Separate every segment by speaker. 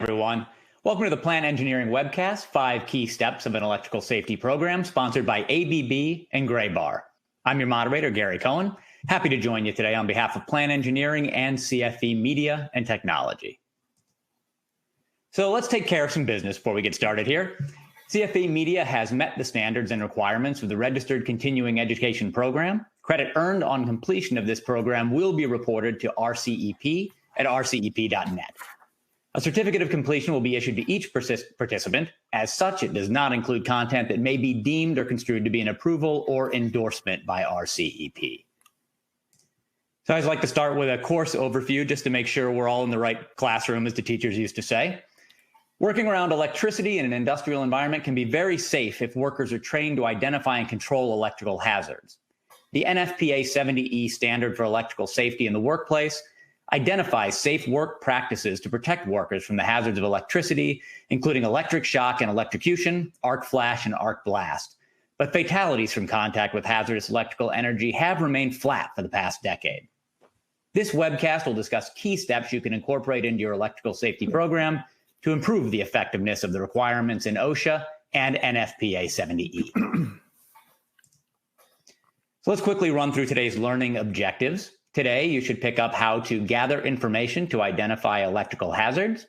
Speaker 1: Everyone. Welcome to the Plant Engineering Webcast, 5 Key Steps of an Electrical Safety Program, sponsored by ABB and Graybar. I'm your moderator, Gary Cohen. Happy to join you today on behalf of Plant Engineering and CFE Media and Technology. So let's take care of some business before we get started here. CFE Media has met the standards and requirements of the Registered Continuing Education Program. Credit earned on completion of this program will be reported to RCEP at rcep.net. A certificate of completion will be issued to each participant. As such, it does not include content that may be deemed or construed to be an approval or endorsement by RCEP. So I always like to start with a course overview just to make sure we're all in the right classroom, as the teachers used to say. Working around electricity in an industrial environment can be very safe if workers are trained to identify and control electrical hazards. The NFPA 70E standard for electrical safety in the workplace identifies safe work practices to protect workers from the hazards of electricity, including electric shock and electrocution, arc flash, and arc blast. But fatalities from contact with hazardous electrical energy have remained flat for the past decade. This webcast will discuss key steps you can incorporate into your electrical safety program to improve the effectiveness of the requirements in OSHA and NFPA 70E. So let's quickly run through today's learning objectives. Today, you should pick up how to gather information to identify electrical hazards,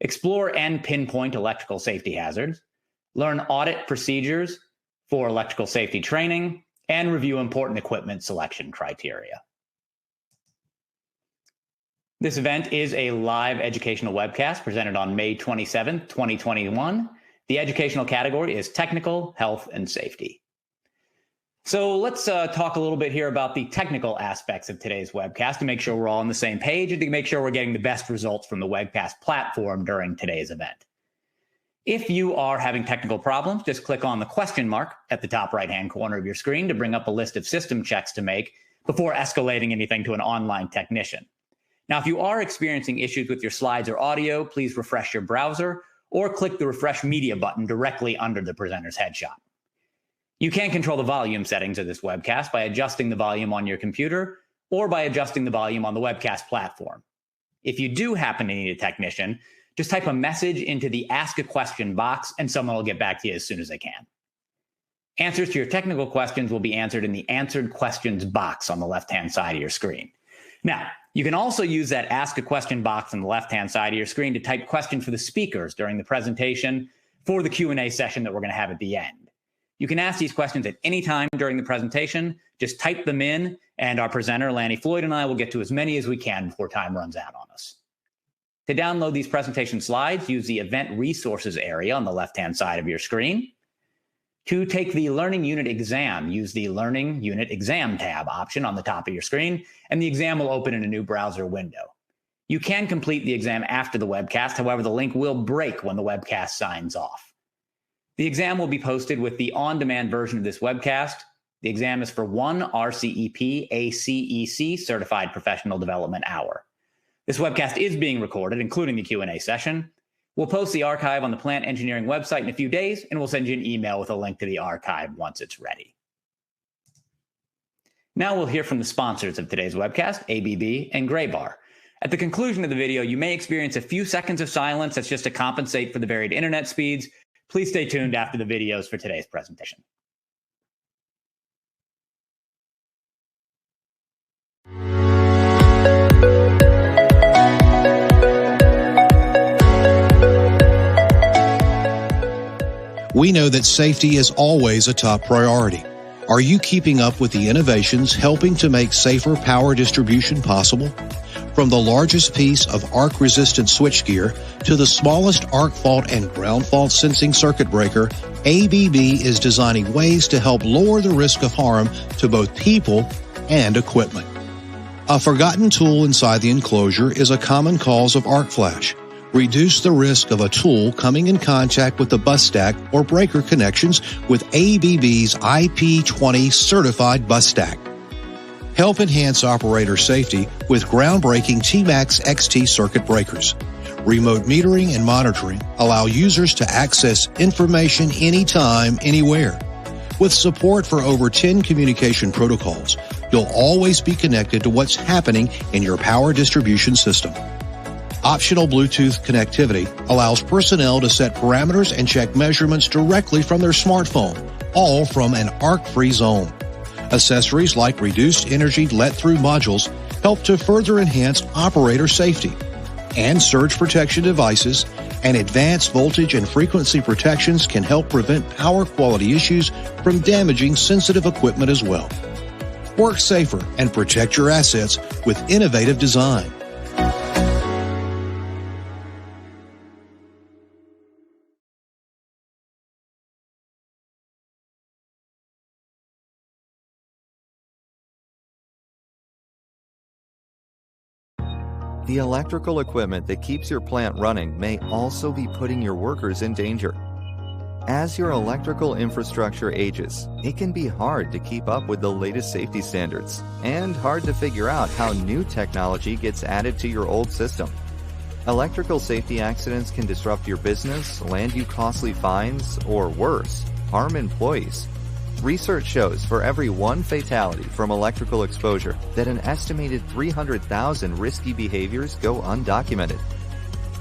Speaker 1: explore and pinpoint electrical safety hazards, learn audit procedures for electrical safety training, and review important equipment selection criteria. This event is a live educational webcast presented on May 27, 2021. The educational category is Technical, Health, and Safety. So let's talk a little bit here about the technical aspects of today's webcast to make sure we're all on the same page and to make sure we're getting the best results from the webcast platform during today's event. If you are having technical problems, just click on the question mark at the top right-hand corner of your screen to bring up a list of system checks to make before escalating anything to an online technician. Now, if you are experiencing issues with your slides or audio, please refresh your browser or click the Refresh Media button directly under the presenter's headshot. You can control the volume settings of this webcast by adjusting the volume on your computer or by adjusting the volume on the webcast platform. If you do happen to need a technician, just type a message into the Ask a Question box and someone will get back to you as soon as they can. Answers to your technical questions will be answered in the Answered Questions box on the left-hand side of your screen. Now, you can also use that Ask a Question box on the left-hand side of your screen to type questions for the speakers during the presentation for the Q&A session that we're going to have at the end. You can ask these questions at any time during the presentation. Just type them in, and our presenter, Lanny Floyd, and I will get to as many as we can before time runs out on us. To download these presentation slides, use the Event Resources area on the left-hand side of your screen. To take the Learning Unit exam, use the Learning Unit Exam tab option on the top of your screen, and the exam will open in a new browser window. You can complete the exam after the webcast. However, the link will break when the webcast signs off. The exam will be posted with the on-demand version of this webcast. The exam is for 1 RCEP ACEC Certified Professional Development Hour. This webcast is being recorded, including the Q&A session. We'll post the archive on the Plant Engineering website in a few days, and we'll send you an email with a link to the archive once it's ready. Now we'll hear from the sponsors of today's webcast, ABB and Graybar. At the conclusion of the video, you may experience a few seconds of silence. That's just to compensate for the varied internet speeds. Please stay tuned after the videos for today's presentation.
Speaker 2: We know that safety is always a top priority. Are you keeping up with the innovations helping to make safer power distribution possible? From the largest piece of arc-resistant switchgear to the smallest arc fault and ground fault sensing circuit breaker, ABB is designing ways to help lower the risk of harm to both people and equipment. A forgotten tool inside the enclosure is a common cause of arc flash. Reduce the risk of a tool coming in contact with the bus stack or breaker connections with ABB's IP20 certified bus stack. Help enhance operator safety with groundbreaking T-Max XT circuit breakers. Remote metering and monitoring allow users to access information anytime, anywhere. With support for over 10 communication protocols, you'll always be connected to what's happening in your power distribution system. Optional Bluetooth connectivity allows personnel to set parameters and check measurements directly from their smartphone, all from an arc-free zone. Accessories like reduced energy let-through modules help to further enhance operator safety. And surge protection devices and advanced voltage and frequency protections can help prevent power quality issues from damaging sensitive equipment as well. Work safer and protect your assets with innovative design.
Speaker 3: The electrical equipment that keeps your plant running may also be putting your workers in danger. As your electrical infrastructure ages, it can be hard to keep up with the latest safety standards and hard to figure out how new technology gets added to your old system. Electrical safety accidents can disrupt your business, land you costly fines, or worse, harm employees. Research shows for every one fatality from electrical exposure that an estimated 300,000 risky behaviors go undocumented.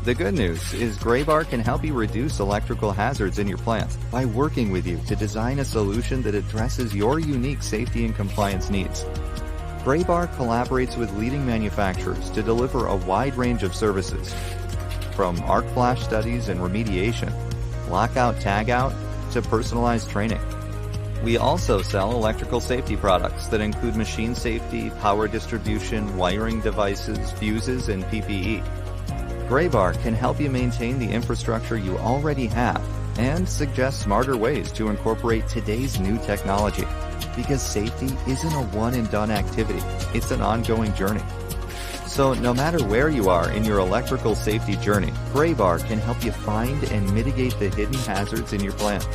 Speaker 3: The good news is Graybar can help you reduce electrical hazards in your plant by working with you to design a solution that addresses your unique safety and compliance needs. Graybar collaborates with leading manufacturers to deliver a wide range of services, from arc flash studies and remediation, lockout tagout, to personalized training. We also sell electrical safety products that include machine safety, power distribution, wiring devices, fuses, and PPE. Graybar can help you maintain the infrastructure you already have and suggest smarter ways to incorporate today's new technology. Because safety isn't a one-and-done activity, it's an ongoing journey. So no matter where you are in your electrical safety journey, Graybar can help you find and mitigate the hidden hazards in your plant.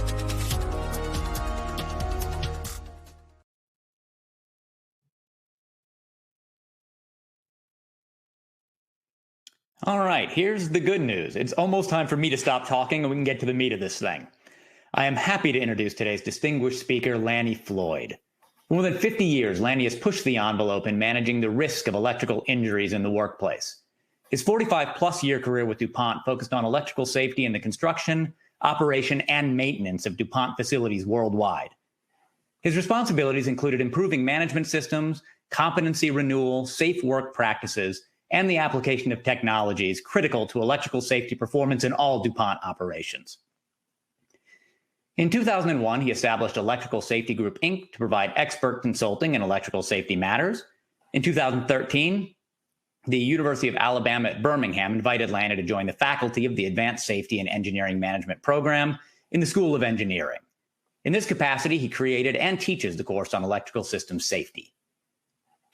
Speaker 1: All right, here's the good news. It's almost time for me to stop talking and we can get to the meat of this thing. I am happy to introduce today's distinguished speaker, Lanny Floyd. For more than 50 years, Lanny has pushed the envelope in managing the risk of electrical injuries in the workplace. His 45-plus year career with DuPont focused on electrical safety in the construction, operation, and maintenance of DuPont facilities worldwide. His responsibilities included improving management systems, competency renewal, safe work practices, and the application of technologies critical to electrical safety performance in all DuPont operations. In 2001, he established Electrical Safety Group, Inc. to provide expert consulting in electrical safety matters. In 2013, the University of Alabama at Birmingham invited Lanny to join the faculty of the Advanced Safety and Engineering Management program in the School of Engineering. In this capacity, he created and teaches the course on electrical systems safety.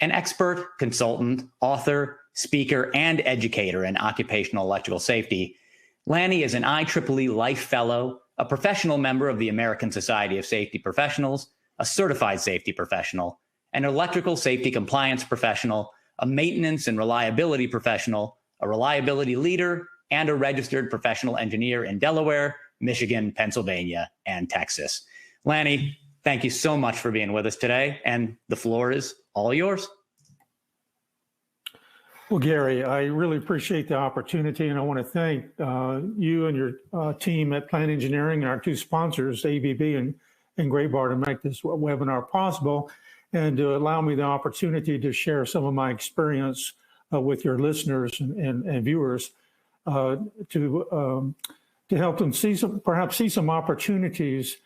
Speaker 1: An expert, consultant, author, speaker, and educator in occupational electrical safety, Lanny is an IEEE Life Fellow, a professional member of the American Society of Safety Professionals, a certified safety professional, an electrical safety compliance professional, a maintenance and reliability professional, a reliability leader, and a registered professional engineer in Delaware, Michigan, Pennsylvania, and Texas. Lanny, thank you so much for being with us today, and the floor is all yours.
Speaker 4: Well, Gary, I really appreciate the opportunity, and I want to thank you and your team at Plant Engineering and our two sponsors, ABB and Graybar, to make this webinar possible and to allow me the opportunity to share some of my experience with your listeners and viewers to help them perhaps see some opportunities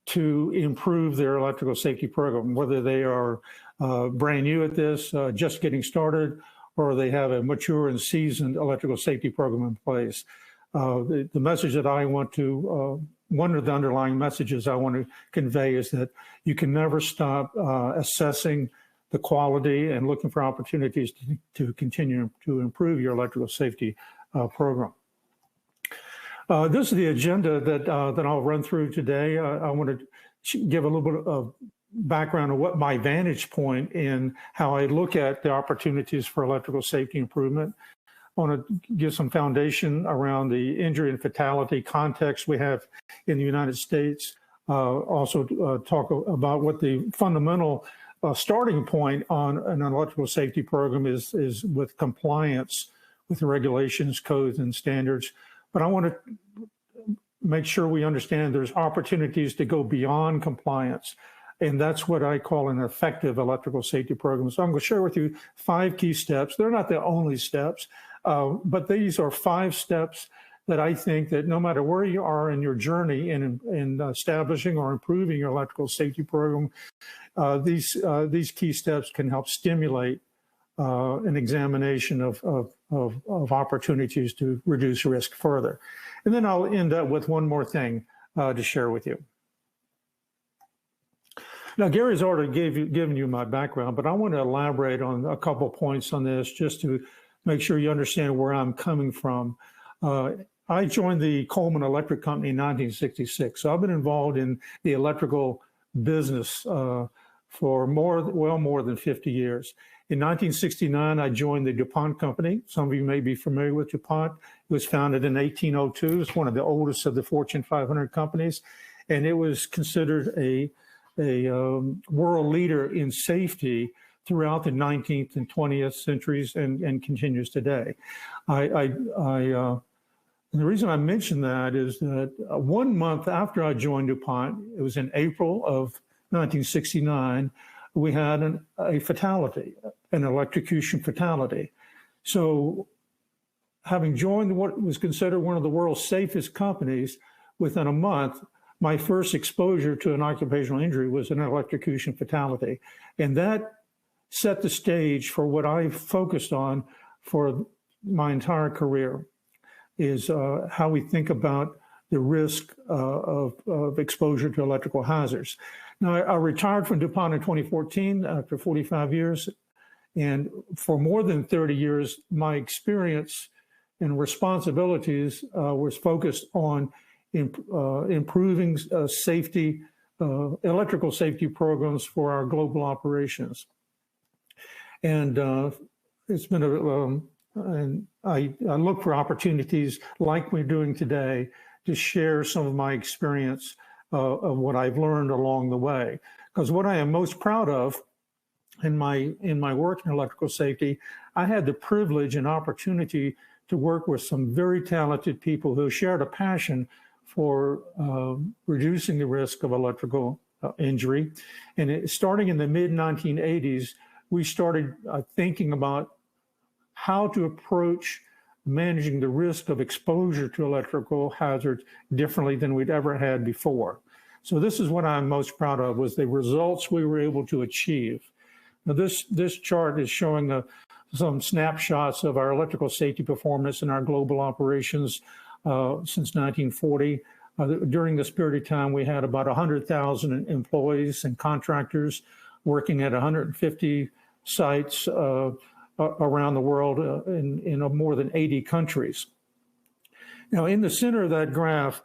Speaker 4: to improve their electrical safety program, whether they are brand new at this, just getting started, or they have a mature and seasoned electrical safety program in place. The message that I want to, one of the underlying messages I want to convey is that you can never stop assessing the quality and looking for opportunities to continue to improve your electrical safety program. This is the agenda that I'll run through today. I want to give a little bit of background of what my vantage point in how I look at the opportunities for electrical safety improvement. I want to give some foundation around the injury and fatality context we have in the United States. Also talk about what the fundamental starting point on an electrical safety program is with compliance with the regulations, codes, and standards. But I want to make sure we understand there's opportunities to go beyond compliance. And that's what I call an effective electrical safety program. So I'm going to share with you 5 key steps. They're not the only steps, but these are 5 steps that I think that no matter where you are in your journey in establishing or improving your electrical safety program, these key steps can help stimulate an examination of opportunities to reduce risk further. And then I'll end up with one more thing to share with you. Now, Gary's already given you my background, but I want to elaborate on a couple points on this just to make sure you understand where I'm coming from. I joined the Coleman Electric Company in 1966, so I've been involved in the electrical business for more than 50 years. In 1969, I joined the DuPont Company. Some of you may be familiar with DuPont. It was founded in 1802. It's one of the oldest of the Fortune 500 companies, and it was considered a world leader in safety throughout the 19th and 20th centuries and continues today. And the reason I mention that is that 1 month after I joined DuPont, it was in April of 1969, we had a fatality, an electrocution fatality. So having joined what was considered one of the world's safest companies, within a month, my first exposure to an occupational injury was an electrocution fatality. And that set the stage for what I focused on for my entire career, is how we think about the risk of exposure to electrical hazards. Now, I retired from DuPont in 2014 after 45 years. And for more than 30 years, my experience and responsibilities was focused on improving safety, electrical safety programs for our global operations. And it's been and I look for opportunities like we're doing today to share some of my experience of what I've learned along the way. Because what I am most proud of in my work in electrical safety, I had the privilege and opportunity to work with some very talented people who shared a passion for reducing the risk of electrical injury. And starting in the mid-1980s, we started thinking about how to approach managing the risk of exposure to electrical hazards differently than we'd ever had before. So this is what I'm most proud of, was the results we were able to achieve. Now this chart is showing some snapshots of our electrical safety performance in our global operations since 1940. During this period of time, we had about 100,000 employees and contractors working at 150 sites around the world in more than 80 countries. Now, in the center of that graph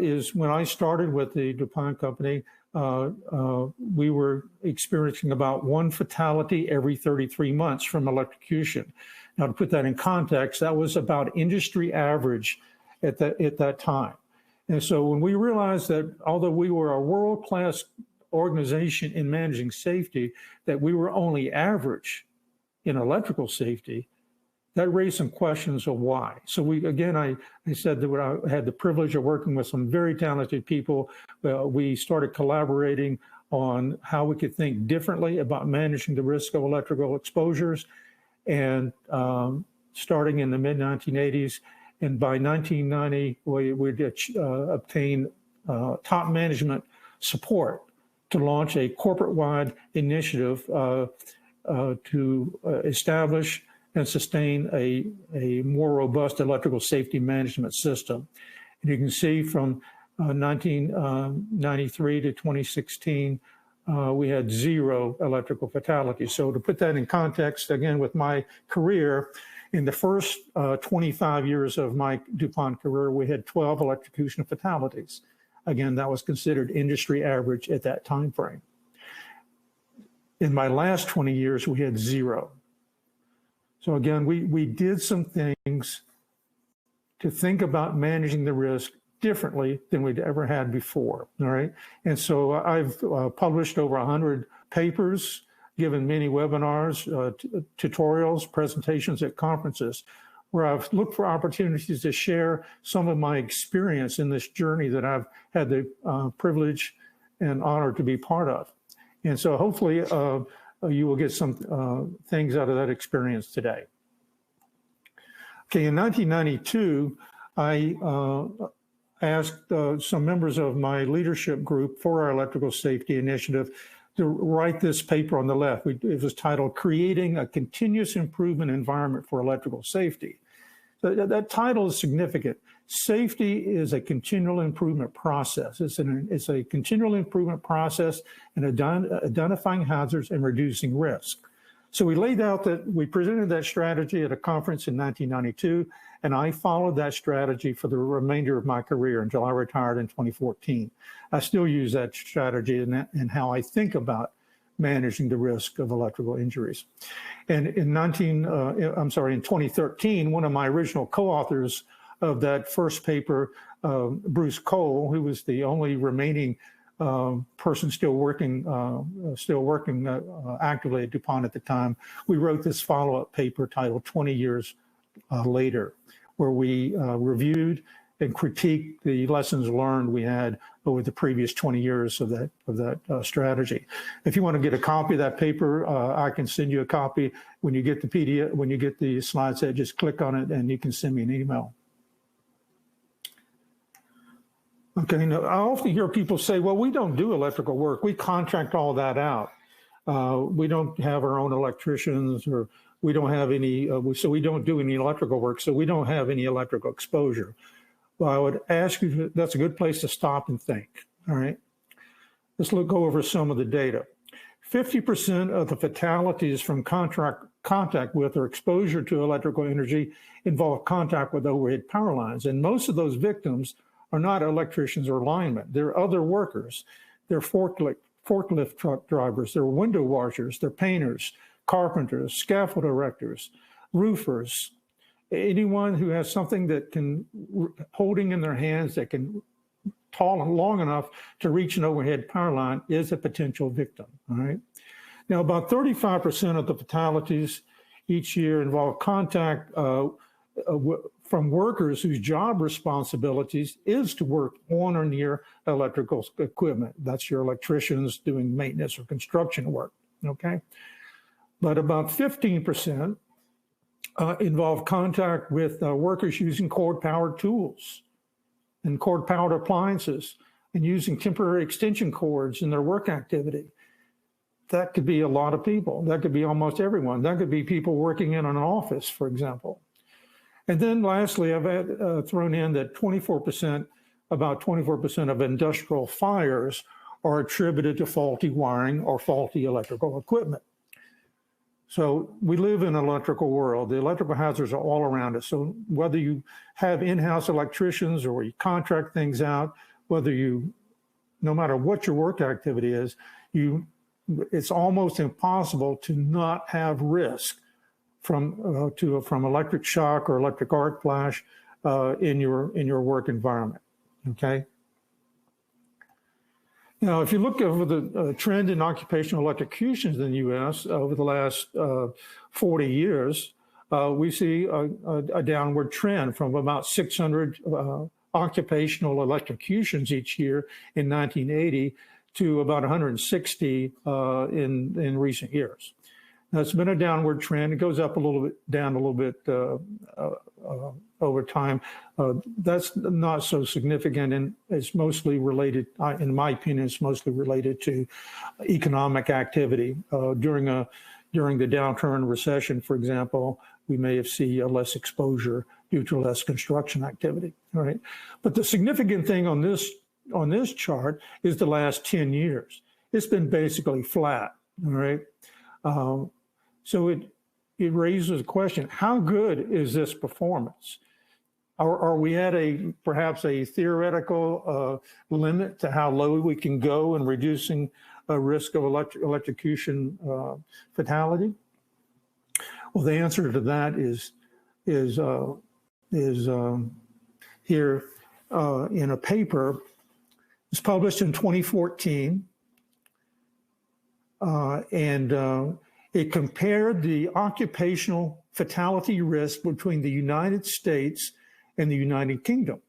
Speaker 4: is when I started with the DuPont Company, we were experiencing about 1 fatality every 33 months from electrocution. Now, to put that in context, that was about industry average at that time. And so when we realized that although we were a world-class organization in managing safety, that we were only average in electrical safety, that raised some questions of why. So I said that I had the privilege of working with some very talented people. We started collaborating on how we could think differently about managing the risk of electrical exposures. And starting in the mid-1980s, and by 1990, we'd obtained top management support to launch a corporate-wide initiative to establish and sustain a more robust electrical safety management system. And you can see from 1993 to 2016, we had 0 electrical fatalities. So to put that in context, again, with my career, in the first 25 years of my DuPont career, we had 12 electrocution fatalities. Again, that was considered industry average at that time frame. In my last 20 years, we had 0. So again, we did some things to think about managing the risk differently than we'd ever had before, all right? And so I've published over 100 papers, given many webinars, tutorials, presentations at conferences. where I've looked for opportunities to share some of my experience in this journey that I've had the privilege and honor to be part of. And so hopefully you will get some things out of that experience today. Okay, in 1992, I asked some members of my leadership group for our electrical safety initiative to write this paper on the left. It was titled Creating a Continuous Improvement Environment for Electrical Safety. That title is significant. Safety is a continual improvement process. It's a continual improvement process in identifying hazards and reducing risk. So we presented that strategy at a conference in 1992, and I followed that strategy for the remainder of my career until I retired in 2014. I still use that strategy in how I think about managing the risk of electrical injuries. And in 2013, one of my original co-authors of that first paper, Bruce Cole, who was the only remaining person still working actively at DuPont at the time, we wrote this follow-up paper titled 20 Years Later, where we reviewed and critiqued the lessons learned we had over the previous 20 years of that strategy. If you want to get a copy of that paper, I can send you a copy. When you get the PDF, when you get the slide set, just click on it and you can send me an email. Okay, now I often hear people say, well, we don't do electrical work. We contract all that out. We don't have our own electricians, or we don't have any, so we don't do any electrical work, so we don't have any electrical exposure. Well, I would ask you, that's a good place to stop and think, all right? Let's go over some of the data. 50% of the fatalities from contact with or exposure to electrical energy involve contact with overhead power lines. And most of those victims are not electricians or linemen. They're other workers. They're forklift truck drivers. They're window washers. They're painters, carpenters, scaffold erectors, roofers. Anyone who has something that can, holding in their hands that can tall and long enough to reach an overhead power line is a potential victim, all right? Now, about 35% of the fatalities each year involve contact from workers whose job responsibilities is to work on or near electrical equipment. That's your electricians doing maintenance or construction work, okay? But about 15% involve contact with workers using cord-powered tools and cord-powered appliances and using temporary extension cords in their work activity. That could be a lot of people. That could be almost everyone. That could be people working in an office, for example. And then lastly, I've thrown in that about 24% of industrial fires are attributed to faulty wiring or faulty electrical equipment. So we live in an electrical world. The electrical hazards are all around us. So whether you have in-house electricians or you contract things out, no matter what your work activity is, it's almost impossible to not have risk from electric shock or electric arc flash in your work environment. Okay. Now, if you look over the trend in occupational electrocutions in the U.S. over the last 40 years, we see a downward trend from about 600 occupational electrocutions each year in 1980 to about 160 in recent years. Now, it's been a downward trend. It goes up a little bit, down a little bit over time. That's not so significant, and it's mostly related, in my opinion, it's mostly related to economic activity. During the downturn recession, for example, we may have seen less exposure due to less construction activity. All right, but the significant thing on this chart is the last 10 years. It's been basically flat. All right. So it raises a question, how good is this performance? Are we at perhaps a theoretical limit to how low we can go in reducing a risk of electrocution fatality? Well, the answer to that is here in a paper. It's published in 2014, and It compared the occupational fatality risk between the United States and the United Kingdom.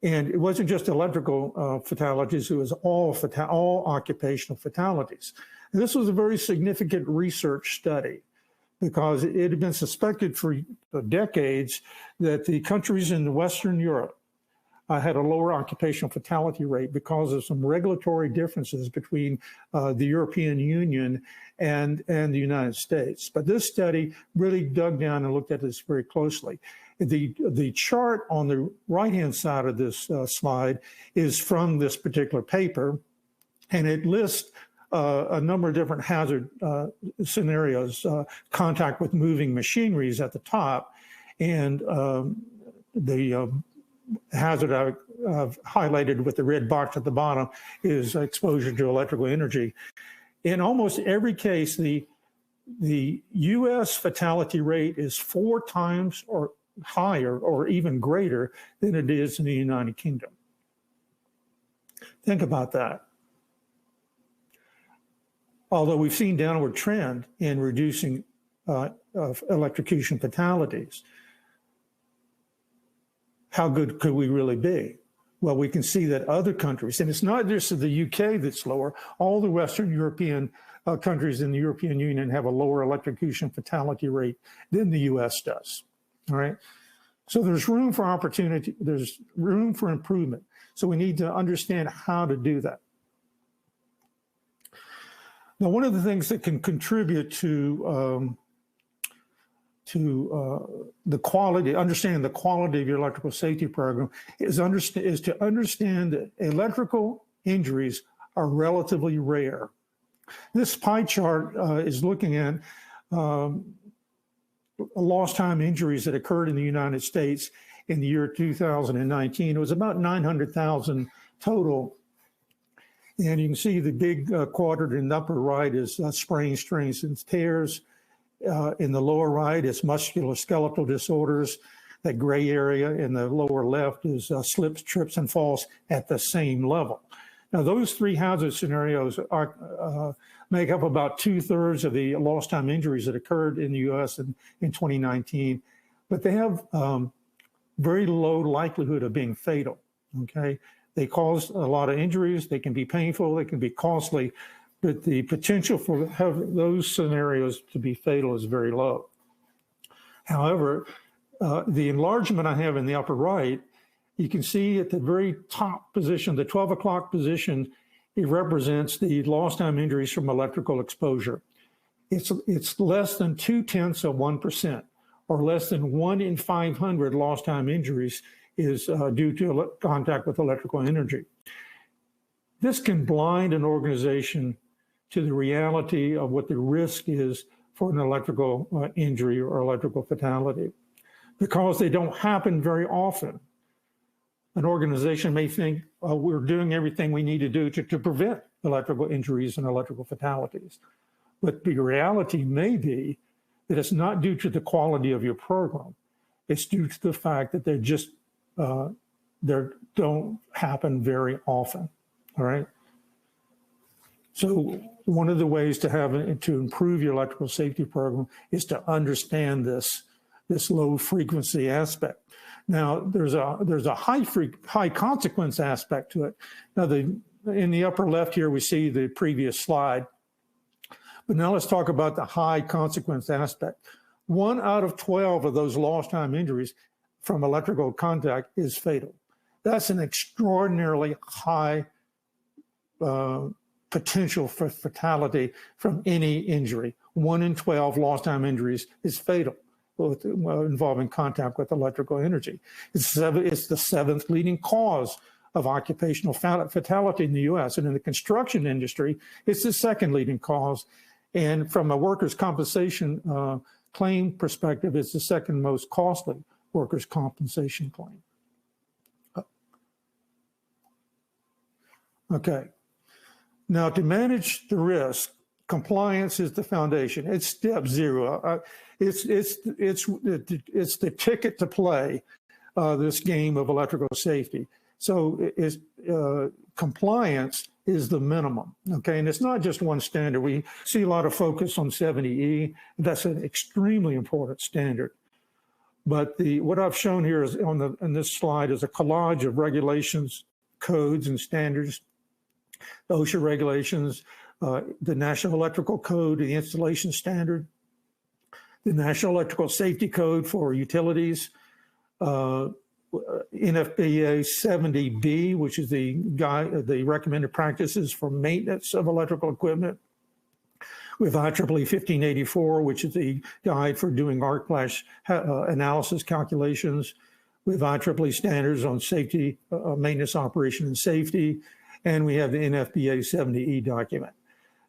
Speaker 4: And it wasn't just electrical fatalities, it was all occupational fatalities. And this was a very significant research study because it had been suspected for decades that the countries in Western Europe had a lower occupational fatality rate because of some regulatory differences between the European Union and the United States. But this study really dug down and looked at this very closely. The chart on the right-hand side of this slide is from this particular paper, and it lists a number of different hazard scenarios, contact with moving machineries at the top, and the hazard I've highlighted with the red box at the bottom is exposure to electrical energy. In almost every case, the U.S. fatality rate is 4 times or higher or even greater than it is in the United Kingdom. Think about that. Although we've seen downward trend in reducing electrocution fatalities, how good could we really be? Well, we can see that other countries, and it's not just the UK that's lower, all the Western European countries in the European Union have a lower electrocution fatality rate than the US does, all right? So there's room for opportunity, there's room for improvement. So we need to understand how to do that. Now, one of the things that can contribute to the quality, understanding the quality of your electrical safety program is to understand that electrical injuries are relatively rare. This pie chart is looking at lost time injuries that occurred in the United States in the year 2019. It was about 900,000 total. And you can see the big quadrant in the upper right is sprains, strains, and tears. In the lower right is musculoskeletal disorders. That gray area in the lower left is slips, trips, and falls at the same level. Now, those 3 hazard scenarios make up about 2/3 of the lost time injuries that occurred in the U.S. in 2019, but they have very low likelihood of being fatal, okay? They cause a lot of injuries. They can be painful. They can be costly, but the potential for those scenarios to be fatal is very low. However, the enlargement I have in the upper right, you can see at the very top position, the 12 o'clock position, it represents the lost time injuries from electrical exposure. It's less than 0.2%, or less than 1 in 500 lost time injuries is due to contact with electrical energy. This can blind an organization to the reality of what the risk is for an electrical injury or electrical fatality, because they don't happen very often. An organization may think, oh, we're doing everything we need to do to prevent electrical injuries and electrical fatalities. But the reality may be that it's not due to the quality of your program. It's due to the fact that they don't happen very often, all right? So one of the ways to improve your electrical safety program is to understand this low frequency aspect. Now, there's a high consequence aspect to it. Now, in the upper left here, we see the previous slide. But now let's talk about the high consequence aspect. 1 out of 12 of those lost time injuries from electrical contact is fatal. That's an extraordinarily high potential for fatality from any injury. 1 in 12 lost time injuries is fatal involving contact with electrical energy. It's the 7th leading cause of occupational fatality in the U.S. And in the construction industry, it's the 2nd leading cause. And from a workers' compensation claim perspective, it's the 2nd most costly workers' compensation claim. Okay. Now, to manage the risk, compliance is the foundation. It's step 0. It's the ticket to play this game of electrical safety. So compliance is the minimum, okay? And it's not just one standard. We see a lot of focus on 70E. That's an extremely important standard. But what I've shown here is on this slide is a collage of regulations, codes, and standards, the OSHA regulations, the National Electrical Code, the installation standard, the National Electrical Safety Code for utilities, NFPA 70B, which is the recommended practices for maintenance of electrical equipment, with IEEE 1584, which is the guide for doing arc flash analysis calculations, with IEEE standards on safety, maintenance, operation, and safety, and we have the NFPA 70E document.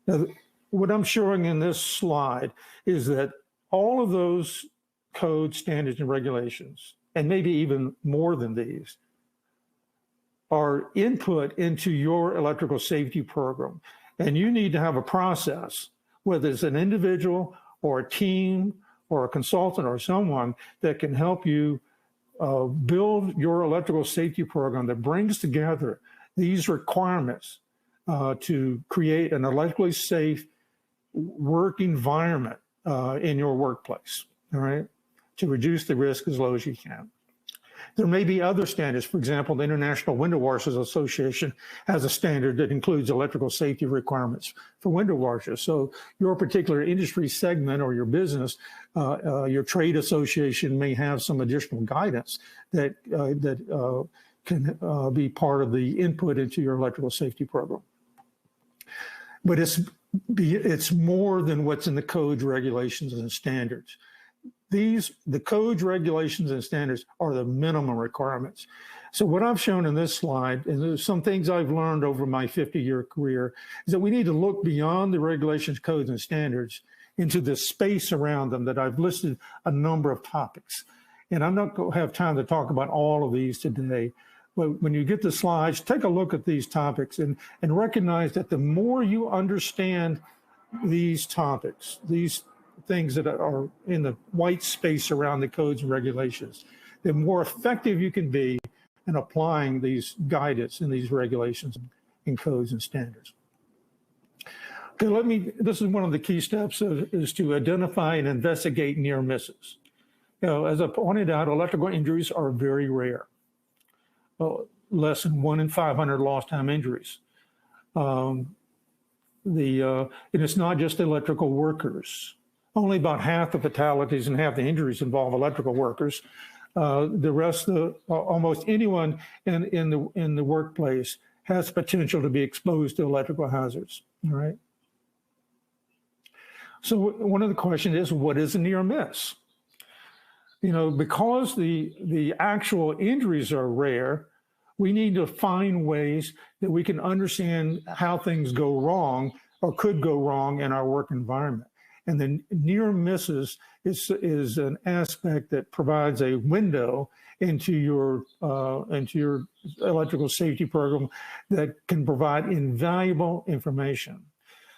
Speaker 4: Now, what I'm showing in this slide is that all of those codes, standards, and regulations, and maybe even more than these, are input into your electrical safety program. And you need to have a process, whether it's an individual or a team or a consultant or someone that can help you build your electrical safety program that brings together these requirements to create an electrically safe work environment in your workplace, all right, to reduce the risk as low as you can. There may be other standards. For example, the International Window Washers Association has a standard that includes electrical safety requirements for window washers. So your particular industry segment or your business, your trade association may have some additional guidance that can be part of the input into your electrical safety program. But it's more than what's in the codes, regulations, and standards. The codes, regulations, and standards are the minimum requirements. So what I've shown in this slide, and there's some things I've learned over my 50-year career, is that we need to look beyond the regulations, codes, and standards into the space around them that I've listed a number of topics. And I'm not going to have time to talk about all of these today. But when you get the slides, take a look at these topics and recognize that the more you understand these topics, these things that are in the white space around the codes and regulations, the more effective you can be in applying these guidance and these regulations and codes and standards. Okay, this is one of the key steps is to identify and investigate near misses. You know, as I pointed out, electrical injuries are very rare. Well, less than 1 in 500 lost time injuries. And it's not just electrical workers. Only about half the fatalities and half the injuries involve electrical workers. The rest, almost anyone in the workplace has potential to be exposed to electrical hazards. All right. So one of the questions is, what is a near miss? You know, because the actual injuries are rare, we need to find ways that we can understand how things go wrong or could go wrong in our work environment. And the near misses is an aspect that provides a window into your electrical safety program that can provide invaluable information.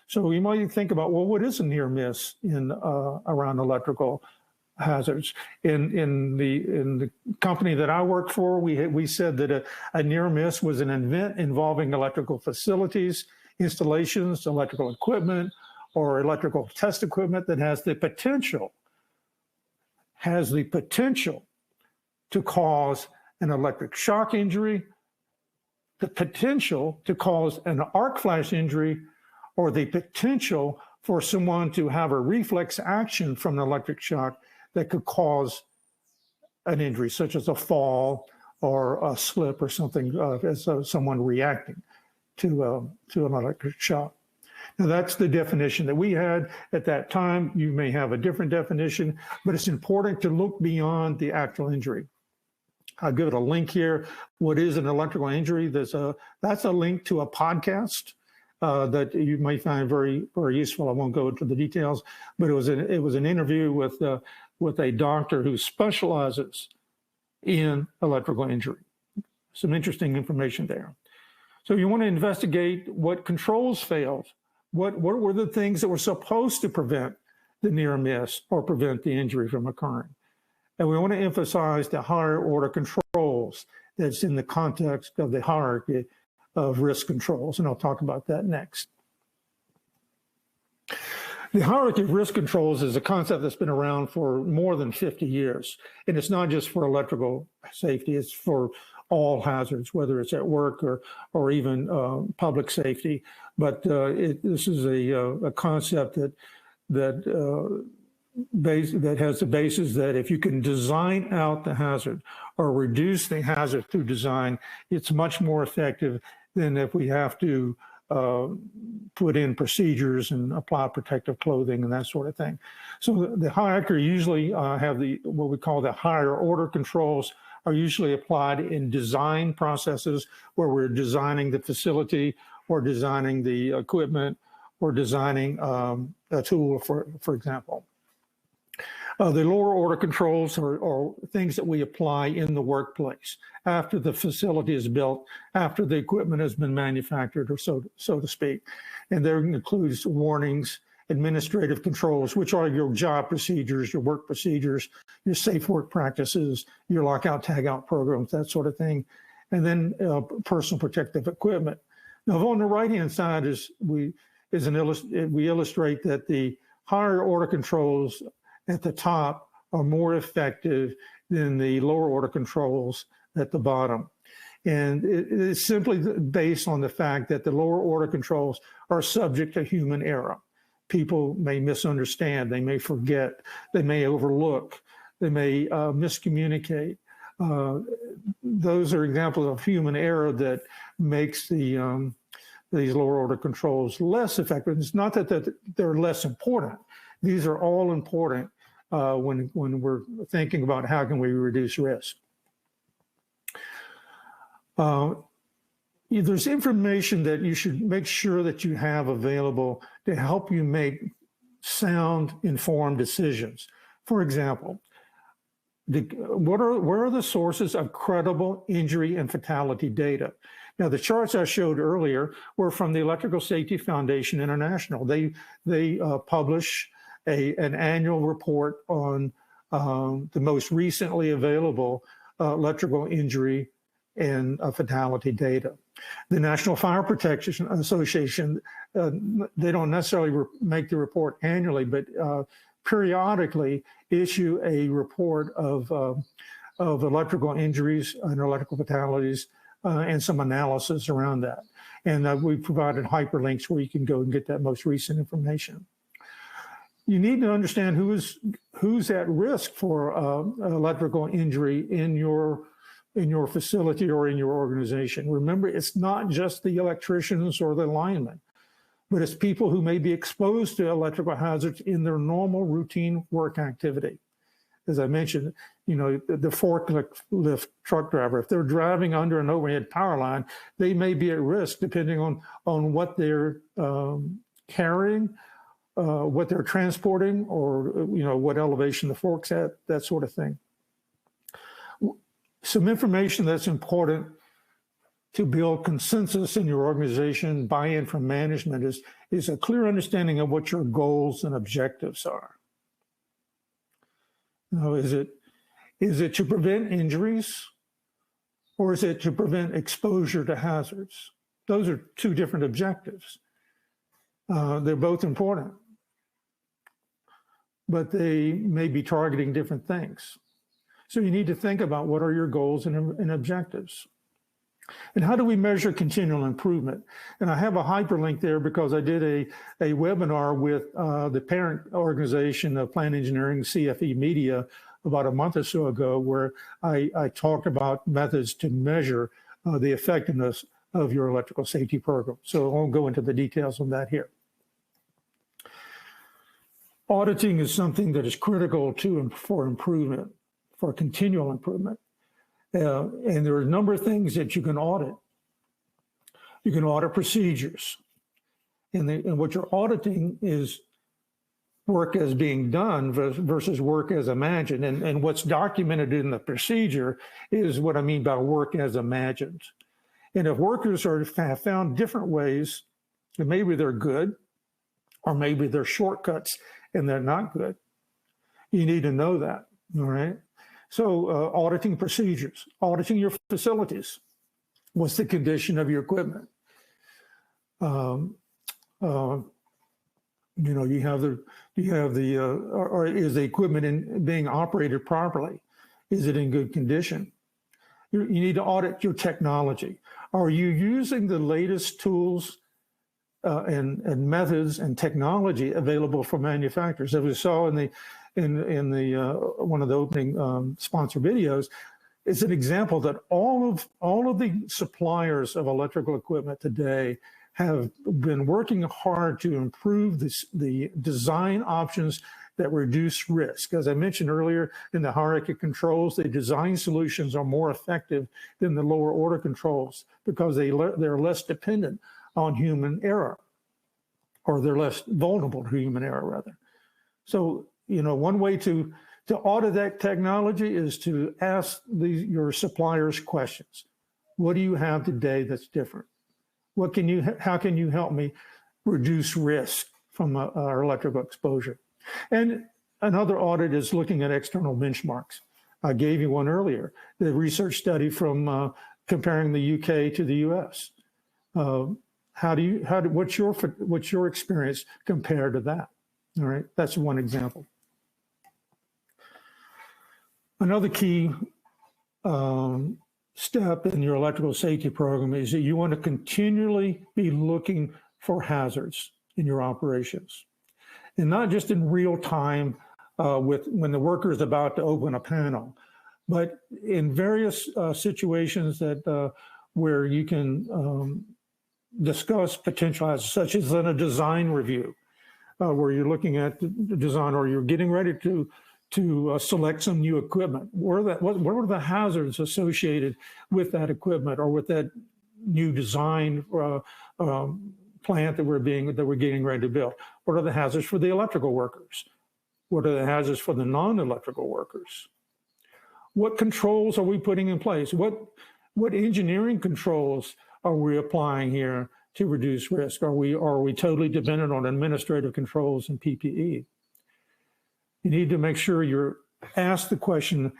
Speaker 4: So you might think about, well, what is a near miss around electrical hazards? In the company that I worked for, we said that a near miss was an event involving electrical facilities, installations, electrical equipment, or electrical test equipment that has the potential to cause an electric shock injury, the potential to cause an arc flash injury, or the potential for someone to have a reflex action from an electric shock that could cause an injury, such as a fall or a slip or something, as someone reacting to an electric shock. Now, that's the definition that we had at that time. You may have a different definition, but it's important to look beyond the actual injury. I'll give it a link here. What is an electrical injury? That's a link to a podcast that you might find very, very useful. I won't go into the details, but it was an interview with a doctor who specializes in electrical injury. Some interesting information there. So you want to investigate what controls failed. What were the things that were supposed to prevent the near miss or prevent the injury from occurring? And we want to emphasize the higher order controls that's in the context of the hierarchy of risk controls, and I'll talk about that next. The hierarchy of risk controls is a concept that's been around for more than 50 years. And it's not just for electrical safety, it's for all hazards, whether it's at work or even public safety. But this is a concept that has the basis that if you can design out the hazard or reduce the hazard through design, it's much more effective than if we have to put in procedures and apply protective clothing and that sort of thing. So the hierarchy usually have what we call the higher order controls are usually applied in design processes where we're designing the facility or designing the equipment or designing a tool, for example. The lower order controls are things that we apply in the workplace after the facility is built, after the equipment has been manufactured, or so to speak. And there includes warnings, administrative controls, which are your job procedures, your work procedures, your safe work practices, your lockout, tagout programs, that sort of thing. And then personal protective equipment. Now, on the right-hand side we illustrate that the higher order controls at the top are more effective than the lower order controls at the bottom. And it's simply based on the fact that the lower order controls are subject to human error. People may misunderstand, they may forget, they may overlook, they may miscommunicate. Those are examples of human error that makes these lower order controls less effective. It's not that they're less important. These are all important when we're thinking about how can we reduce risk. There's information that you should make sure that you have available to help you make sound, informed decisions. For example, where are the sources of credible injury and fatality data? Now, the charts I showed earlier were from the Electrical Safety Foundation International. They publish an annual report on the most recently available electrical injury and fatality data. The National Fire Protection Association, they don't necessarily make the report annually, but periodically issue a report of electrical injuries and electrical fatalities and some analysis around that. And we provided hyperlinks where you can go and get that most recent information. You need to understand who's at risk for electrical injury in your facility or in your organization. Remember, it's not just the electricians or the linemen, but it's people who may be exposed to electrical hazards in their normal routine work activity. As I mentioned, the forklift truck driver, if they're driving under an overhead power line, they may be at risk depending on what they're carrying, what they're transporting, or what elevation the fork's at, that sort of thing. Some information that's important to build consensus in your organization, buy-in from management, is a clear understanding of what your goals and objectives are. Is it to prevent injuries, or is it to prevent exposure to hazards? Those are two different objectives. They're both important, but they may be targeting different things. So you need to think about what are your goals and objectives. And how do we measure continual improvement? And I have a hyperlink there because I did a webinar with the parent organization of Plant Engineering, CFE Media, about a month or so ago, where I talked about methods to measure the effectiveness of your electrical safety program. So I won't go into the details on that here. Auditing is something that is critical for improvement, for continual improvement. And there are a number of things that you can audit. You can audit procedures. And what you're auditing is work as being done versus work as imagined. And what's documented in the procedure is what I mean by work as imagined. And if workers have found different ways, and maybe they're good, or maybe they're shortcuts and they're not good, you need to know that, all right? So auditing procedures, auditing your facilities. What's the condition of your equipment? Um, uh, you have the or is the equipment being operated properly? Is it in good condition? You need to audit your technology. Are you using the latest tools and methods and technology available for manufacturers? As we saw in the one of the opening sponsor videos, it's an example that all of the suppliers of electrical equipment today have been working hard to improve the design options that reduce risk. As I mentioned earlier, in the hierarchy controls, the design solutions are more effective than the lower order controls because they're less dependent on human error, or they're less vulnerable to human error, rather. So, one way to audit that technology is to ask your suppliers questions. What do you have today that's different? How can you help me reduce risk from our electrical exposure? And another audit is looking at external benchmarks. I gave you one earlier, the research study from comparing the UK to the US. What's your experience compared to that? All right, that's one example. Another key step in your electrical safety program is that you want to continually be looking for hazards in your operations, and not just in real time when the worker is about to open a panel, but in various situations that where you can discuss potential hazards, such as in a design review, where you're looking at the design, or you're getting ready to select some new equipment. What are the hazards associated with that equipment or with that new design plant that we're getting ready to build? What are the hazards for the electrical workers? What are the hazards for the non-electrical workers? What controls are we putting in place? What engineering controls are we applying here to reduce risk? Are we totally dependent on administrative controls and PPE? You need to make sure you're asked the question,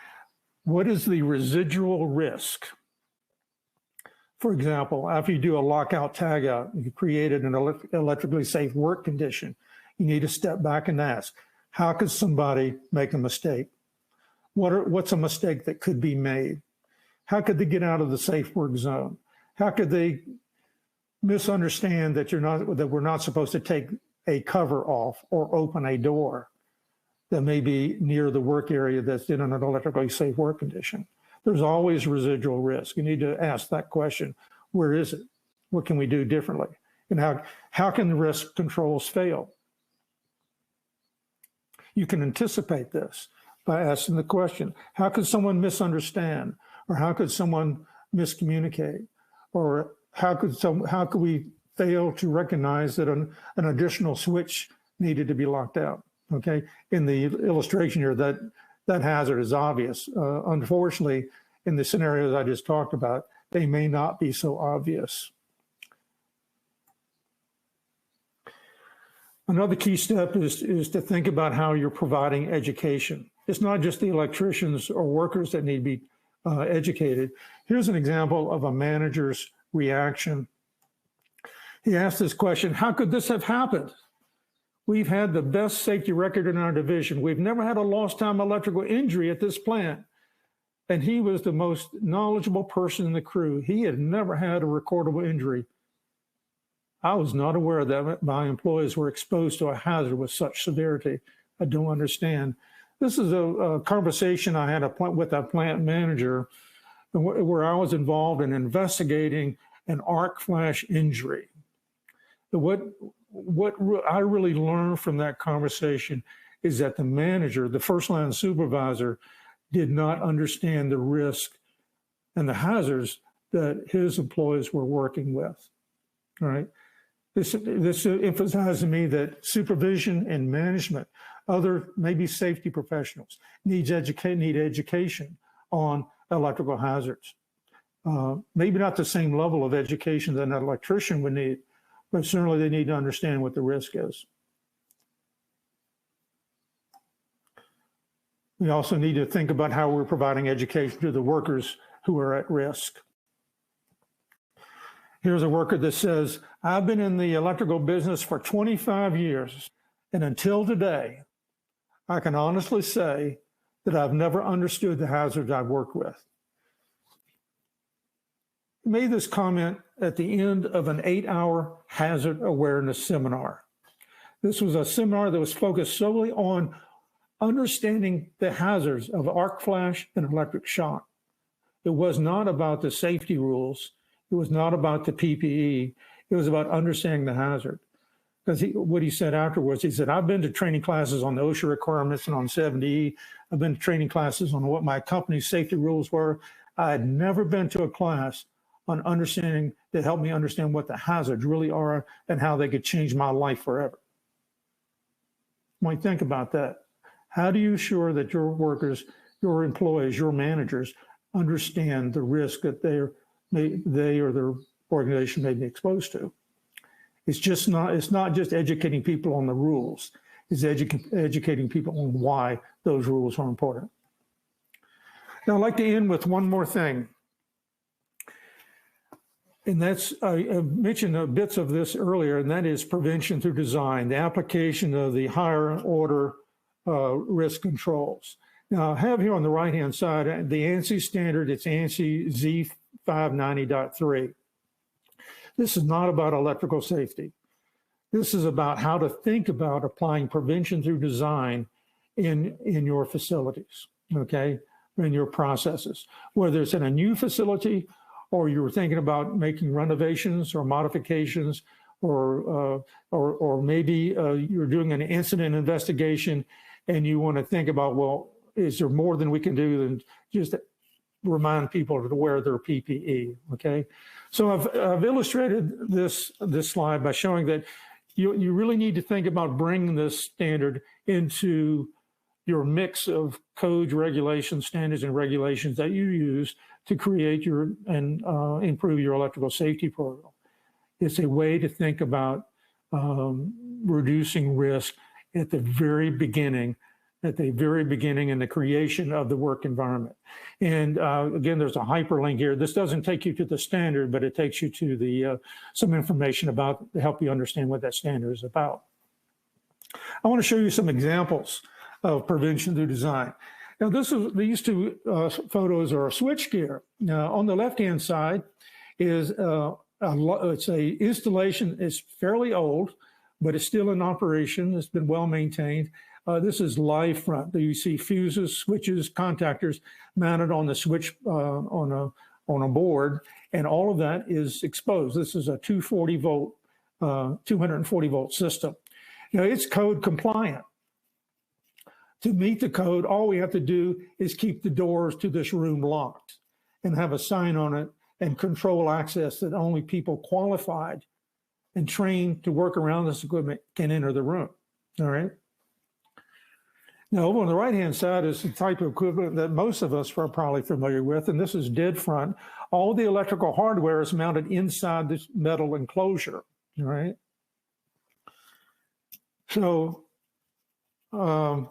Speaker 4: what is the residual risk? For example, after you do a lockout tagout, you created an electrically safe work condition, you need to step back and ask, how could somebody make a mistake? What's a mistake that could be made? How could they get out of the safe work zone? How could they misunderstand that we're not supposed to take a cover off or open a door that may be near the work area that's in an electrically safe work condition? There's always residual risk. You need to ask that question. Where is it? What can we do differently? And how can the risk controls fail? You can anticipate this by asking the question, how could someone misunderstand? Or how could someone miscommunicate? Or how could we fail to recognize that an additional switch needed to be locked out? Okay, in the illustration here, that hazard is obvious. Unfortunately, in the scenarios I just talked about, they may not be so obvious. Another key step is to think about how you're providing education. It's not just the electricians or workers that need to be educated. Here's an example of a manager's reaction. He asked this question, how could this have happened? We've had the best safety record in our division. We've never had a lost time electrical injury at this plant. And he was the most knowledgeable person in the crew. He had never had a recordable injury. I was not aware that my employees were exposed to a hazard with such severity. I don't understand. This is a conversation I had with a plant manager where I was involved in investigating an arc flash injury. What I really learned from that conversation is that the manager, the first line supervisor, did not understand the risk and the hazards that his employees were working with. All right. This emphasized to me that supervision and management, other maybe safety professionals, need education on electrical hazards. Maybe not the same level of education that an electrician would need, but certainly they need to understand what the risk is. We also need to think about how we're providing education to the workers who are at risk. Here's a worker that says, I've been in the electrical business for 25 years, and until today, I can honestly say that I've never understood the hazards I've worked with. He made this comment at the end of an 8-hour hazard awareness seminar. This was a seminar that was focused solely on understanding the hazards of arc flash and electric shock. It was not about the safety rules. It was not about the PPE. It was about understanding the hazard. Because what he said afterwards, he said, I've been to training classes on the OSHA requirements and on 70E. I've been to training classes on what my company's safety rules were. I had never been to a class on understanding that helped me understand what the hazards really are and how they could change my life forever. When you think about that, how do you ensure that your workers, your employees, your managers understand the risk that they or their organization may be exposed to? It's not just educating people on the rules. It's educating people on why those rules are important. Now, I'd like to end with one more thing. And that's, I mentioned bits of this earlier, and that is prevention through design, the application of the higher order risk controls. Now, I have here on the right-hand side the ANSI standard. It's ANSI Z590.3. This is not about electrical safety. This is about how to think about applying prevention through design in your facilities, okay, in your processes. Whether it's in a new facility or you're thinking about making renovations or modifications, or maybe you're doing an incident investigation and you want to think about, well, is there more than we can do than just remind people to wear their PPE, okay? So I've illustrated this slide by showing that you really need to think about bringing this standard into your mix of codes, regulations, standards, and regulations that you use to create and improve your electrical safety program. It's a way to think about reducing risk at the very beginning in the creation of the work environment. And again, there's a hyperlink here. This doesn't take you to the standard, but it takes you to the some information about to help you understand what that standard is about. I want to show you some examples of prevention through design. Now, these two photos are a switchgear. Now, on the left-hand side is it's a installation. It's fairly old, but it's still in operation. It's been well maintained. This is live front. You see fuses, switches, contactors mounted on the switch on a board, and all of that is exposed. This is a 240 volt system. Now, it's code compliant. To meet the code, all we have to do is keep the doors to this room locked and have a sign on it and control access that only people qualified and trained to work around this equipment can enter the room. All right. Now, over on the right-hand side is the type of equipment that most of us are probably familiar with, and this is dead front. All the electrical hardware is mounted inside this metal enclosure. All right. So, okay,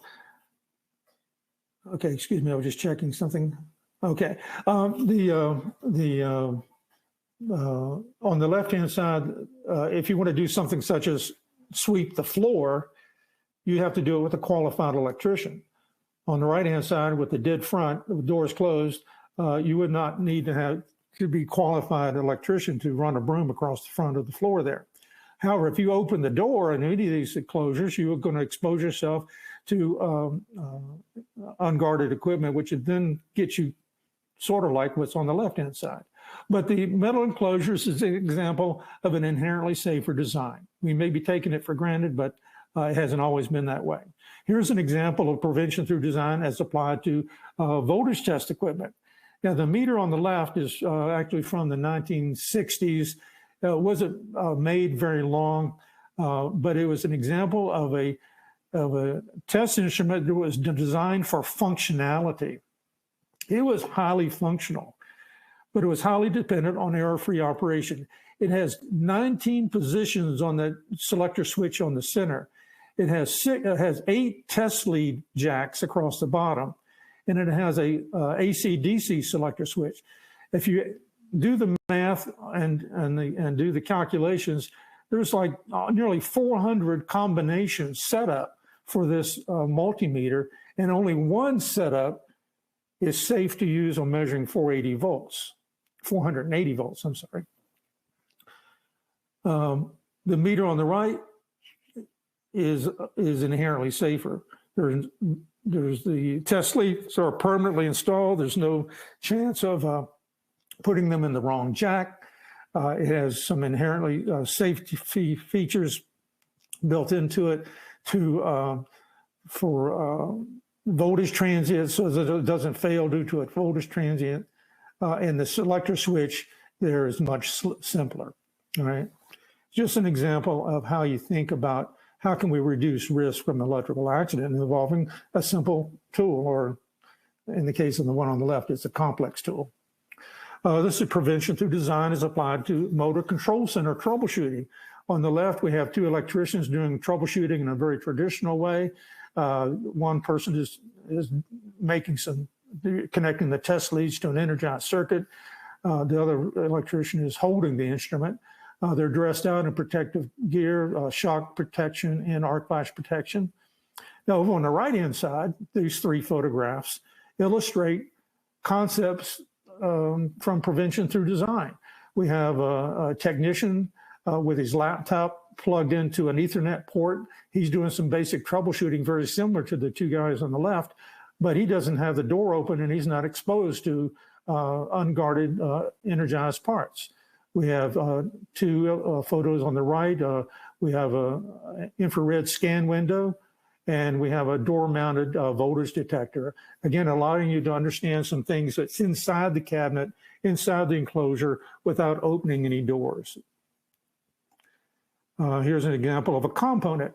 Speaker 4: excuse me, I was just checking something. Okay, on the left-hand side, if you want to do something such as sweep the floor, you have to do it with a qualified electrician. On the right-hand side, with the dead front, the doors closed, you would not need to be qualified electrician to run a broom across the front of the floor there. However, if you open the door in any of these enclosures, you are going to expose yourself to unguarded equipment, which would then get you sort of like what's on the left-hand side. But the metal enclosures is an example of an inherently safer design. We may be taking it for granted, but it hasn't always been that way. Here's an example of prevention through design as applied to voltage test equipment. Now, the meter on the left is actually from the 1960s. It wasn't made very long, but it was an example of a test instrument that was designed for functionality. It was highly functional, but it was highly dependent on error-free operation. It has 19 positions on the selector switch on the center. It has 8 test lead jacks across the bottom, and it has a AC/DC selector switch. If you do the math and do the calculations, there's like nearly 400 combinations set up for this multimeter, and only one setup is safe to use on measuring 480 volts, 480 volts, I'm sorry. The meter on the right is inherently safer. There's the test leads are permanently installed. There's no chance of putting them in the wrong jack. It has some inherently safety features built into it for voltage transient, so that it doesn't fail due to a voltage transient. And the selector switch there is much simpler. All right, just an example of how you think about how can we reduce risk from electrical accident involving a simple tool, or in the case of the one on the left, it's a complex tool. This is prevention through design is applied to motor control center troubleshooting. On the left, we have two electricians doing troubleshooting in a very traditional way. One person is connecting the test leads to an energized circuit. The other electrician is holding the instrument. They're dressed out in protective gear, shock protection and arc flash protection. Now, over on the right-hand side, these three photographs illustrate concepts from prevention through design. We have a technician with his laptop plugged into an Ethernet port. He's doing some basic troubleshooting very similar to the two guys on the left, but he doesn't have the door open and he's not exposed to unguarded energized parts. We have two photos on the right. We have an infrared scan window, and we have a door-mounted voltage detector. Again, allowing you to understand some things that's inside the cabinet, inside the enclosure, without opening any doors. Here's an example of a component.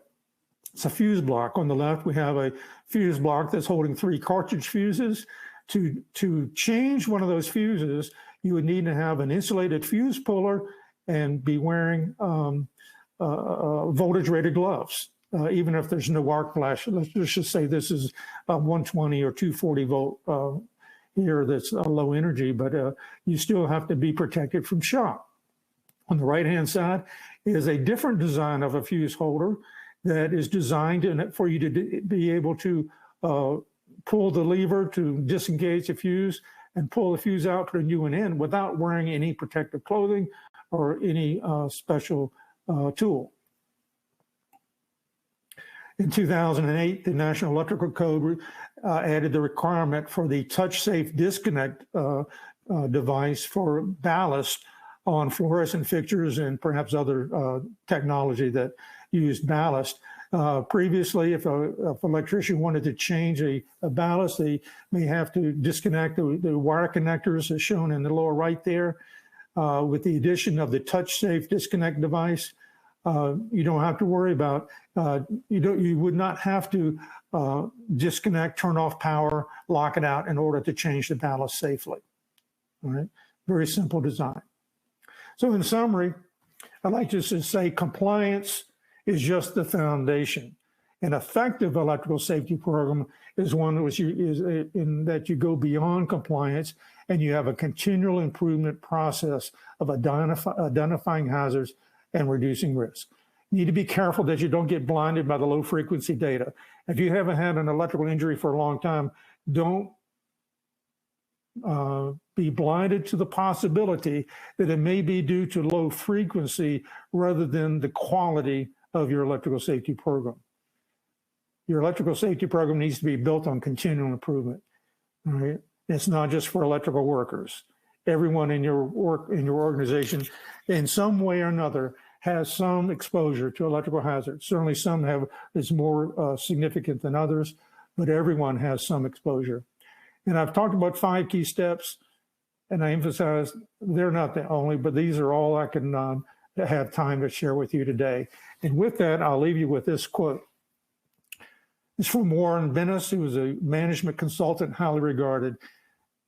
Speaker 4: It's a fuse block. On the left, we have a fuse block that's holding 3 cartridge fuses. To change one of those fuses, you would need to have an insulated fuse puller and be wearing voltage-rated gloves. Even if there's no arc flash, let's just say this is 120 or 240 volt here that's low energy, but you still have to be protected from shock. On the right-hand side is a different design of a fuse holder that is designed for you to be able to pull the lever to disengage the fuse and pull the fuse out to a new one in without wearing any protective clothing or any special tool. In 2008, the National Electrical Code added the requirement for the touch-safe disconnect device for ballast on fluorescent fixtures and perhaps other technology that used ballast. Previously, if an electrician wanted to change a ballast, they may have to disconnect the wire connectors as shown in the lower right there. With the addition of the touch-safe disconnect device, you don't have to worry about, you would not have to disconnect, turn off power, lock it out in order to change the ballast safely. All right, very simple design. So in summary, I'd like to just say compliance is just the foundation. An effective electrical safety program is one which in that you go beyond compliance and you have a continual improvement process of identifying hazards and reducing risk. You need to be careful that you don't get blinded by the low frequency data. If you haven't had an electrical injury for a long time, don't be blinded to the possibility that it may be due to low frequency rather than the quality of your electrical safety program. Your electrical safety program needs to be built on continual improvement. All right? It's not just for electrical workers. Everyone in your organization, in some way or another, has some exposure to electrical hazards. Certainly some is more significant than others, but everyone has some exposure. And I've talked about 5 key steps, and I emphasize they're not the only, but these are all I can have time to share with you today. And with that, I'll leave you with this quote. It's from Warren Bennis, who was a management consultant, highly regarded.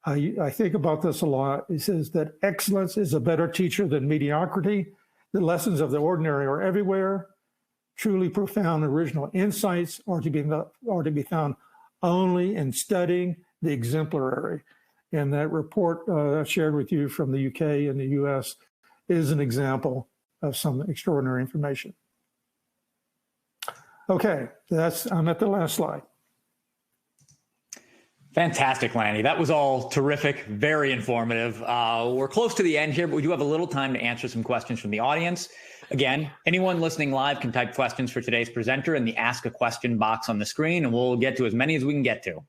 Speaker 4: I think about this a lot. He says that excellence is a better teacher than mediocrity. The lessons of the ordinary are everywhere. Truly profound original insights are to be found only in studying the exemplary. And that report I shared with you from the UK and the US is an example of some extraordinary information. Okay, I'm at the last slide.
Speaker 1: Fantastic, Lanny. That was all terrific, very informative. We're close to the end here, but we do have a little time to answer some questions from the audience. Again, anyone listening live can type questions for today's presenter in the Ask a Question box on the screen, and we'll get to as many as we can get to.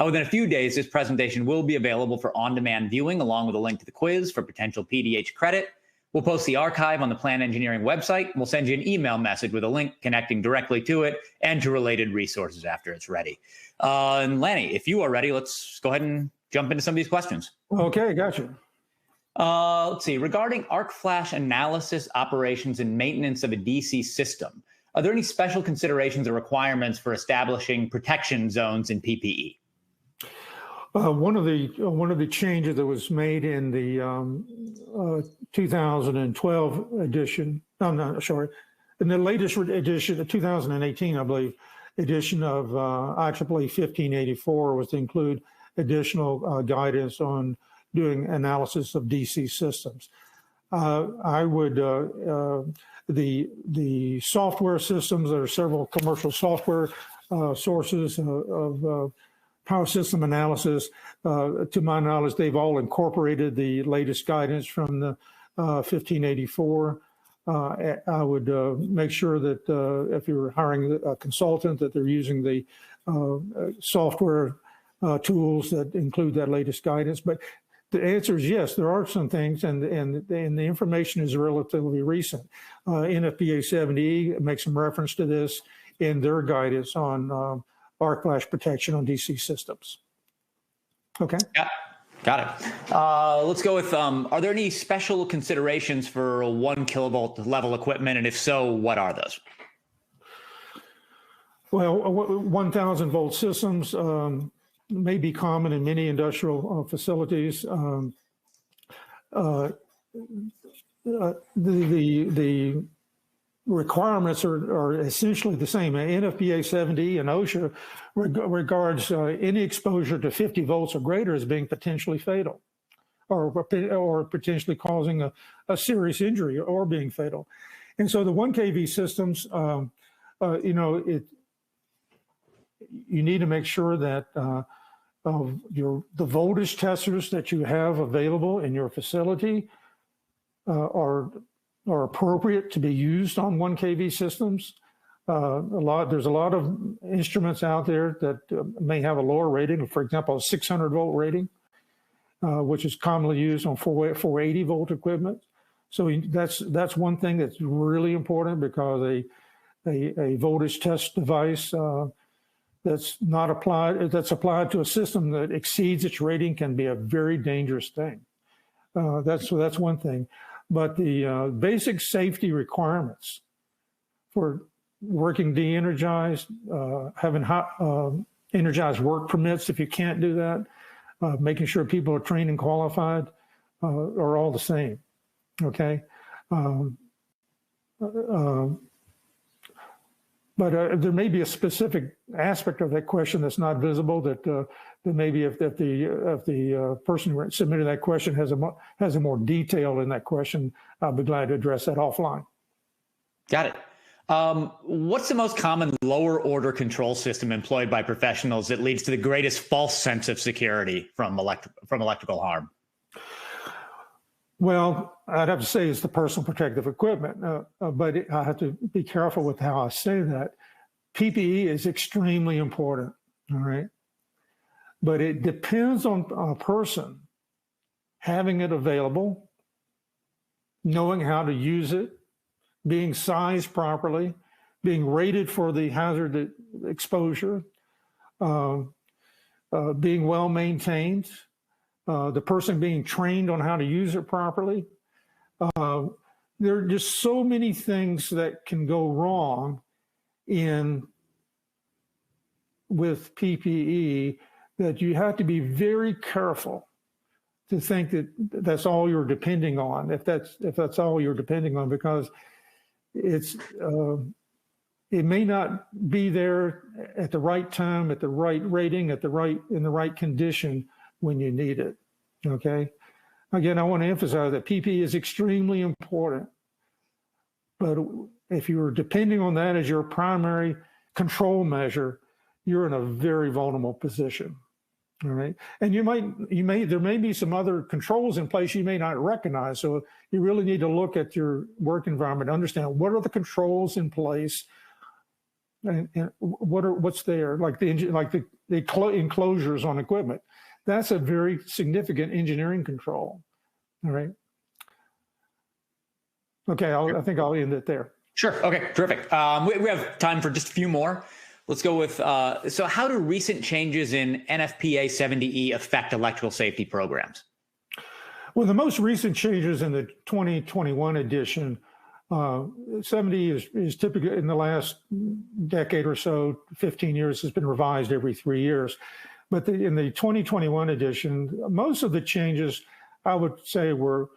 Speaker 1: Within a few days, this presentation will be available for on-demand viewing, along with a link to the quiz for potential PDH credit. We'll post the archive on the Plant Engineering website. We'll send you an email message with a link connecting directly to it and to related resources after it's ready. And Lanny, if you are ready, let's go ahead and jump into some of these questions.
Speaker 4: Okay, gotcha.
Speaker 1: Let's see. Regarding arc flash analysis, operations, and maintenance of a DC system, are there any special considerations or requirements for establishing protection zones in PPE?
Speaker 4: One of the changes that was made in the 2012 edition, I'm not sorry, in the latest edition, the 2018, I believe, edition of IEEE 1584 was to include additional guidance on doing analysis of DC systems. I would, the software systems, there are several commercial software sources of power system analysis. To my knowledge, they've all incorporated the latest guidance from the 1584. I would make sure that if you're hiring a consultant, that they're using the software tools that include that latest guidance. But the answer is yes, there are some things, and the information is relatively recent. NFPA 70 makes some reference to this in their guidance on arc flash protection on DC systems. Okay.
Speaker 1: Yeah, got it. Let's go with, are there any special considerations for 1 kilovolt level equipment? And if so, what are those?
Speaker 4: Well, 1,000 volt systems may be common in many industrial facilities. The requirements are essentially the same. NFPA 70 and OSHA regards any exposure to 50 volts or greater as being potentially fatal, or potentially causing a serious injury or being fatal. And so the 1 kV systems, you need to make sure that the voltage testers that you have available in your facility are appropriate to be used on 1 kV systems. There's a lot of instruments out there that may have a lower rating, for example, a 600 volt rating, which is commonly used on 480 volt equipment. So that's one thing that's really important, because a voltage test device that's applied to a system that exceeds its rating can be a very dangerous thing. That's one thing. But the basic safety requirements for working de-energized, having energized work permits if you can't do that, making sure people are trained and qualified, are all the same. Okay. But there may be a specific aspect of that question that's not visible, that maybe if the person who submitted that question has a more detail in that question, I'll be glad to address that offline. Got it.
Speaker 1: What's the most common lower order control system employed by professionals that leads to the greatest false sense of security from electrical harm?
Speaker 4: Well, I'd have to say it's the personal protective equipment, but I have to be careful with how I say that. PPE is extremely important, all right? But it depends on a person having it available, knowing how to use it, being sized properly, being rated for the hazard exposure, being well maintained, the person being trained on how to use it properly. There are just so many things that can go wrong with PPE that you have to be very careful to think that that's all you're depending on, if that's all you're depending on, because it may not be there at the right time, at the right rating, in the right condition when you need it, okay? Again, I want to emphasize that PPE is extremely important, but if you're depending on that as your primary control measure, you're in a very vulnerable position, all right? And there may be some other controls in place you may not recognize, so you really need to look at your work environment, understand what are the controls in place, and what's there, like the enclosures on equipment. That's a very significant engineering control. All right. Okay, I think I'll end it there.
Speaker 1: Sure. Okay, terrific. We have time for just a few more. Let's go with, so how do recent changes in NFPA 70E affect electrical safety programs?
Speaker 4: Well, the most recent changes in the 2021 edition, 70 is typically in the last decade or so, 15 years, has been revised every 3 years. But in the 2021 edition, most of the changes, I would say, were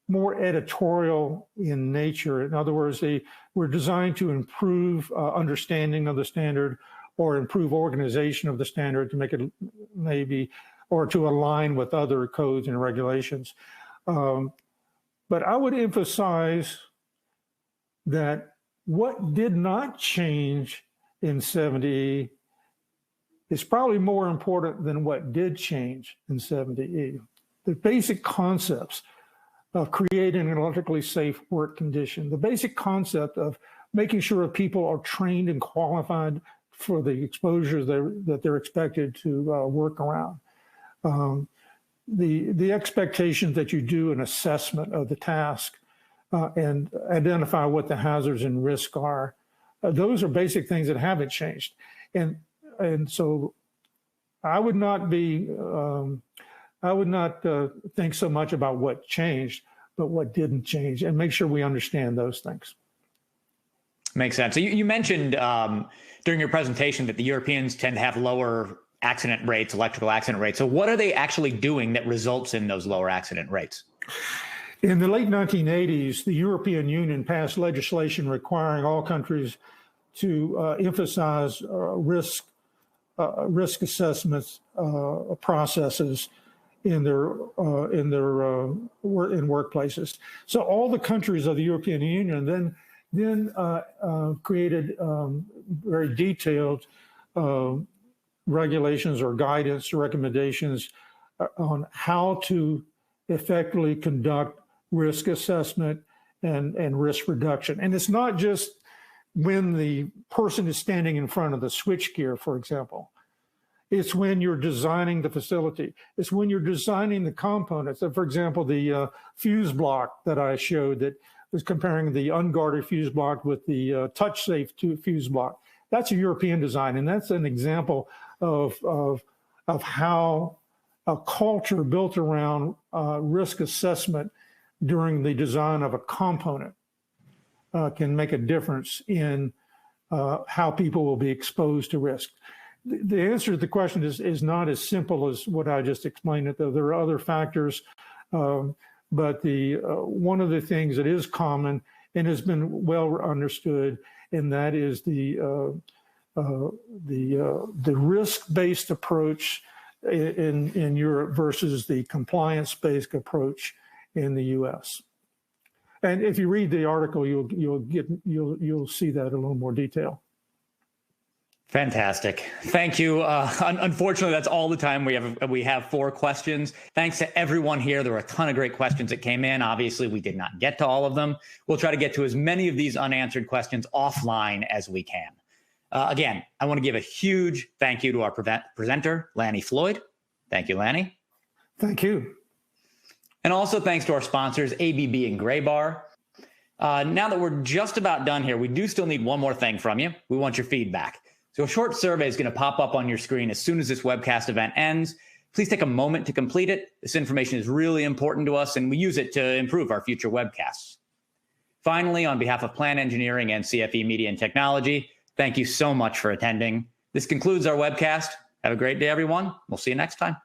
Speaker 4: more editorial in nature. In other words, they were designed to improve understanding of the standard or improve organization of the standard to make it maybe, or to align with other codes and regulations. But I would emphasize that what did not change in 70E is probably more important than what did change in 70E. The basic concepts of creating an electrically safe work condition, the basic concept of making sure people are trained and qualified for the exposures that they're expected to work around. The expectation that you do an assessment of the task and identify what the hazards and risks are. Those are basic things that haven't changed. And so I would not think so much about what changed, but what didn't change, and make sure we understand those things.
Speaker 1: Makes sense. So you mentioned during your presentation that the Europeans tend to have lower accident rates, electrical accident rates. So what are they actually doing that results in those lower accident rates?
Speaker 4: In the late 1980s, the European Union passed legislation requiring all countries to emphasize risk assessments processes in workplaces. So all the countries of the European Union then created very detailed regulations or guidance or recommendations on how to effectively conduct risk assessment and risk reduction. And it's not just when the person is standing in front of the switchgear, for example. It's when you're designing the facility. It's when you're designing the components. So for example, the fuse block that I showed that was comparing the unguarded fuse block with the touch-safe fuse block. That's a European design, and that's an example of how a culture built around risk assessment during the design of a component can make a difference in how people will be exposed to risk. The answer to the question is not as simple as what I just explained it, though. There are other factors, but one of the things that is common and has been well understood, and that is the risk-based approach in Europe versus the compliance-based approach in the U.S. And if you read the article, you'll see that in a little more detail.
Speaker 1: Fantastic. Thank you. Unfortunately, that's all the time we have. We have 4 questions. Thanks to everyone here. There were a ton of great questions that came in. Obviously, we did not get to all of them. We'll try to get to as many of these unanswered questions offline as we can. Again, I want to give a huge thank you to our presenter, Lanny Floyd. Thank you, Lanny.
Speaker 4: Thank you.
Speaker 1: And also thanks to our sponsors, ABB and Graybar. Now that we're just about done here, we do still need one more thing from you. We want your feedback. So a short survey is going to pop up on your screen as soon as this webcast event ends. Please take a moment to complete it. This information is really important to us, and we use it to improve our future webcasts. Finally, on behalf of Plant Engineering and CFE Media and Technology, thank you so much for attending. This concludes our webcast. Have a great day, everyone. We'll see you next time.